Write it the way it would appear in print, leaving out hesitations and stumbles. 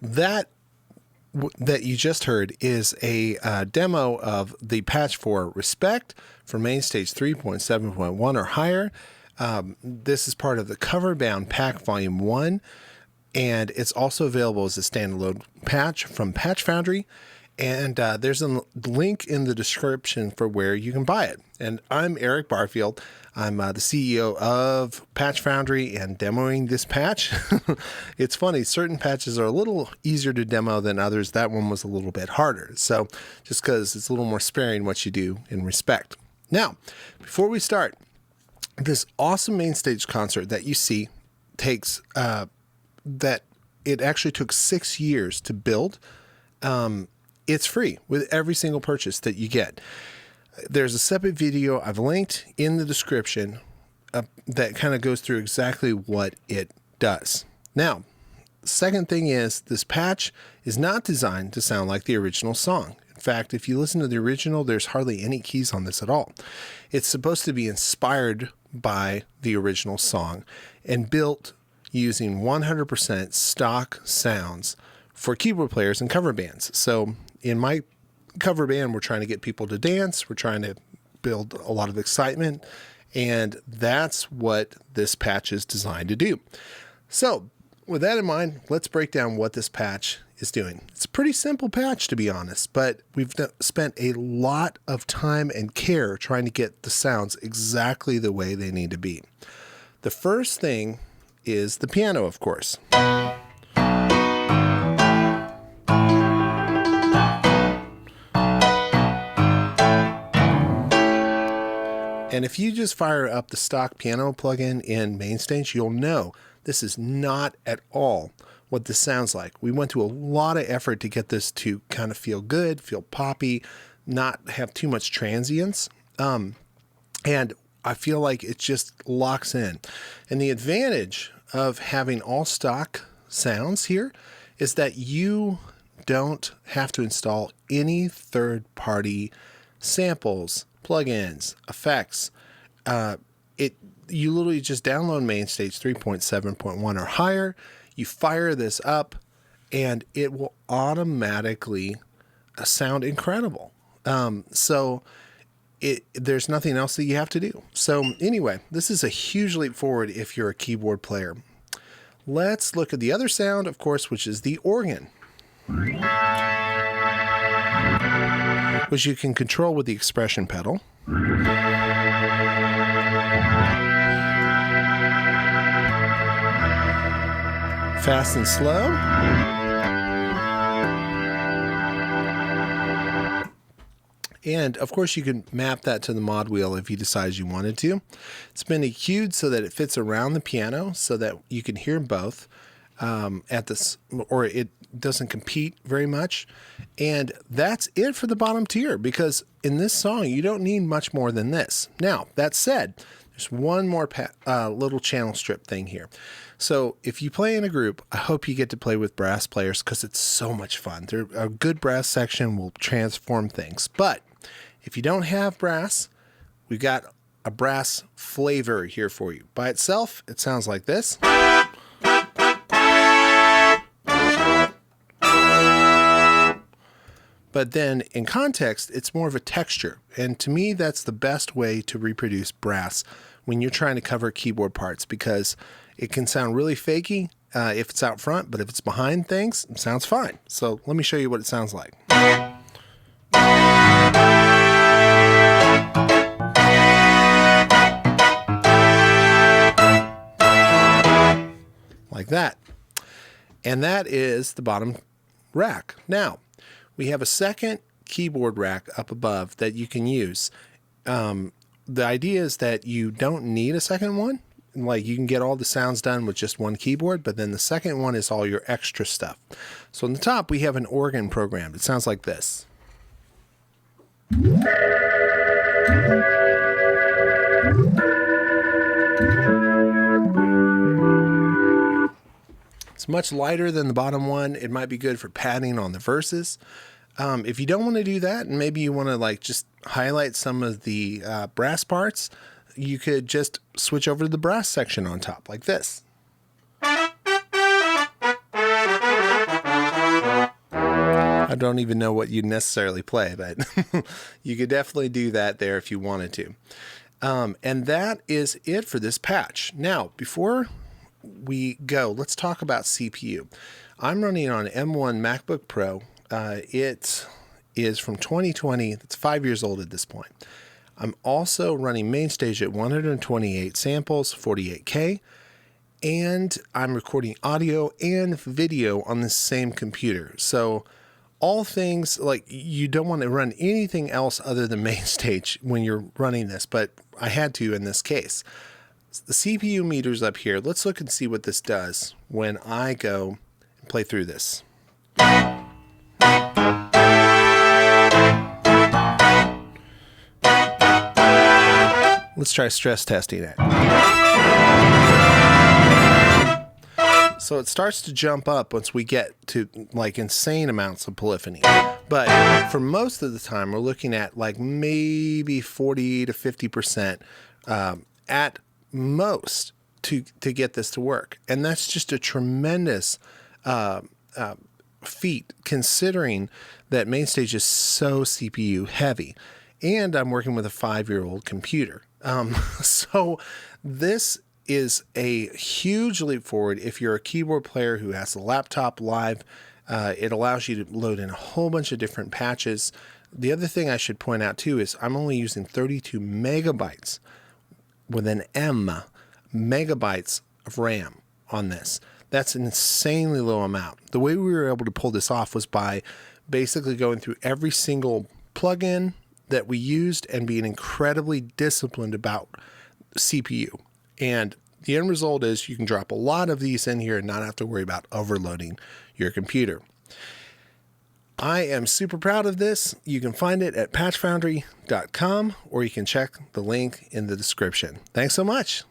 Well, that you just heard is a demo of the patch for Respect for MainStage 3.7.1 or higher. This is part of the Cover Bound Pack Volume 1, and it's also available as a standalone patch from Patch Foundry. And there's a link in the description for where you can buy it. And I'm Eric Barfield. I'm the CEO of Patch Foundry and demoing this patch. It's funny, certain patches are a little easier to demo than others. That one was a little bit harder. So just because it's a little more sparing what you do in Respect. Now, before we start, this awesome MainStage concert that you see takes, that it actually took 6 years to build. It's free with every single purchase that you get. There's a separate video I've linked in the description that kind of goes through exactly what it does. Now, second thing is this patch is not designed to sound like the original song. In fact, if you listen to the original, there's hardly any keys on this at all. It's supposed to be inspired by the original song and built using 100% stock sounds for keyboard players and cover bands. So in my cover band, we're trying to get people to dance. We're trying to build a lot of excitement. And that's what this patch is designed to do. So with that in mind, let's break down what this patch is doing. It's a pretty simple patch, to be honest, but we've spent a lot of time and care trying to get the sounds exactly the way they need to be. The first thing is the piano, of course. And if you just fire up the stock piano plugin in MainStage, you'll know this is not at all what this sounds like. We went to a lot of effort to get this to kind of feel good, feel poppy, not have too much transience. And I feel like it just locks in. And the advantage of having all stock sounds here is that you don't have to install any third-party samples, plugins, effects. You literally just download MainStage 3.7.1 or higher. You fire this up, and it will automatically sound incredible. There's nothing else that you have to do. So anyway, this is a huge leap forward if you're a keyboard player. Let's look at the other sound, of course, which is the organ, which you can control with the expression pedal. Fast and slow. And of course you can map that to the mod wheel if you decide you wanted to. It's been EQ'd so that it fits around the piano so that you can hear both at this, or it doesn't compete very much. And that's it for the bottom tier, because in this song you don't need much more than this. Now, that said, there's one more little channel strip thing here. So if you play in a group, I hope you get to play with brass players because it's so much fun. A good brass section will transform things. But if you don't have brass, we've got a brass flavor here for you. By itself, it sounds like this. But then in context, it's more of a texture. And to me, that's the best way to reproduce brass when you're trying to cover keyboard parts, because it can sound really fakey if it's out front, but if it's behind things, it sounds fine. So let me show you what it sounds like. Like that. And that is the bottom rack. Now, we have a second keyboard rack up above that you can use. The idea is that you don't need a second one. Like, you can get all the sounds done with just one keyboard, but then the second one is all your extra stuff. So on the top, we have an organ programmed. It sounds like this. It's much lighter than the bottom one. It might be good for padding on the verses. If you don't want to do that, and maybe you want to like just highlight some of the brass parts, you could just switch over to the brass section on top like this. I don't even know what you'd necessarily play, but you could definitely do that there if you wanted to. And that is it for this patch. Now, before we go, let's talk about CPU. I'm running on an M1 MacBook Pro. It is from 2020. It's 5 years old at this point. I'm also running MainStage at 128 samples, 48K, and I'm recording audio and video on the same computer. So all things, like, you don't want to run anything else other than MainStage when you're running this, but I had to in this case. The CPU meter's up here. Let's look and see what this does when I go and play through this. Let's try stress testing it. So it starts to jump up once we get to like insane amounts of polyphony. But for most of the time, we're looking at like maybe 40 to 50% at most to get this to work. And that's just a tremendous feat, considering that MainStage is so CPU heavy. And I'm working with a 5-year-old computer. So this is a huge leap forward if you're a keyboard player who has a laptop live. It allows you to load in a whole bunch of different patches. The other thing I should point out too is I'm only using 32 megabytes with an M, megabytes of RAM on this. That's an insanely low amount. The way we were able to pull this off was by basically going through every single plugin that we used and being incredibly disciplined about CPU. And the end result is you can drop a lot of these in here and not have to worry about overloading your computer. I am super proud of this. You can find it at patchfoundry.com, or you can check the link in the description. Thanks so much.